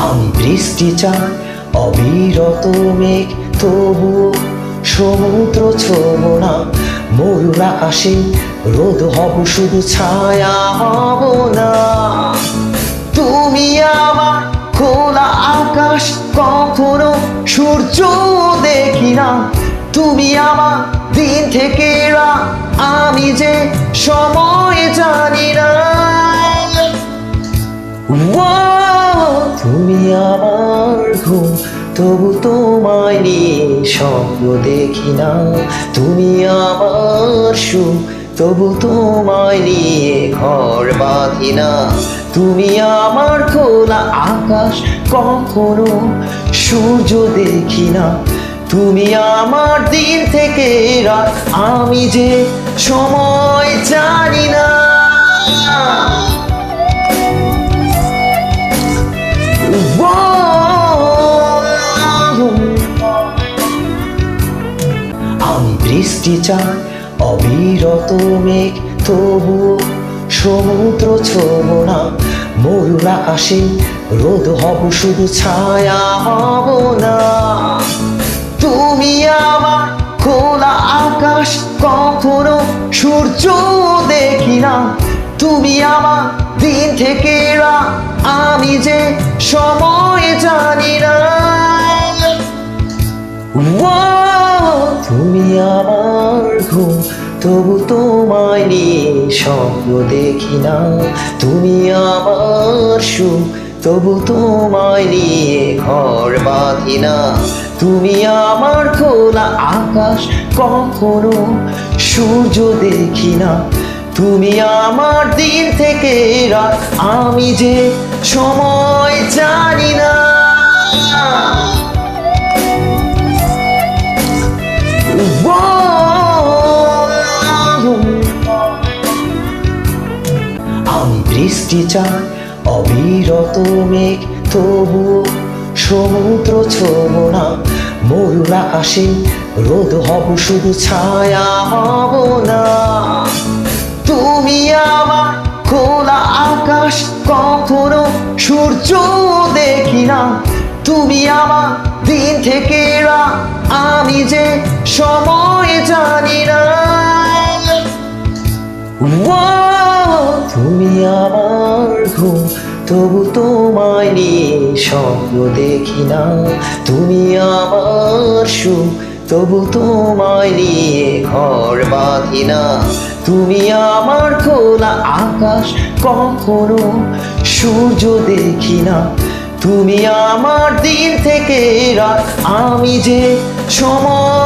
আমি বৃষ্টি চাই অবিরত মেঘ, তবু সমুদ্র ছোঁব না। মরুর আকাশে রোদ হব, শুধু ছায়া হব না। তুমি আমার খোলা আকাশ, কখনো সূর্য দেখি না। তুমি আমার দিন থেকে রাত, আমি যে সময় জানি না। তুমি আমার ঘুম, তবু তোমায় নিয়ে স্বপ্ন দেখি না। তুমি আমার সুখ, তবু তোমায় নিয়ে ঘর বাঁধি না। তুমি আমার খোলা আকাশ, কখনো সূর্য দেখি না। তুমি আমার দিন থেকে রাত, আমি যে সময় জানি না। আমি বৃষ্টি চাই অবিরত মেঘ, তবু সমুদ্র ছোঁব না। মরুর আকাশে রোদ হব, শুধু ছায়া হব না। তুমি আমার খোলা আকাশ, কখনো সূর্য দেখি না। তুমি আমার দিন থেকে রাত, আমি যে সময় জানি না। তুমি আমার ঘুম, তবু তোমায় নিয়ে স্বপ্ন দেখি না। তুমি আমার সুখ, তবু তোমায় নিয়ে ঘর বাঁধি না। তুমি আমার খোলা আকাশ, কখনো সূর্য দেখি না। তুমি আমার দিন থেকে রাত, আমি যে সময় জানি না। আমি বৃষ্টি চাই অবিরত মেঘ, তবু সমুদ্র ছোঁব না। মরুর আকাশে রোদ হব, শুধু ছায়া হব না। তুমি আমার খোলা আকাশ, কখনো সূর্য দেখি না। তুমি আমার দিন থেকে রাত, আমি যে সময় জানি না। তুমি আমার ঘুম, তবু তোমায় নিয়ে স্বপ্ন দেখি না। তুমি আমার সুখ, তবু তোমায় নিয়ে ঘর বাঁধি না। তুমি আমার খোলা আকাশ, কখনো সূর্য দেখি না। তুমি আমার দিন থেকে রাত, আমি যে সময়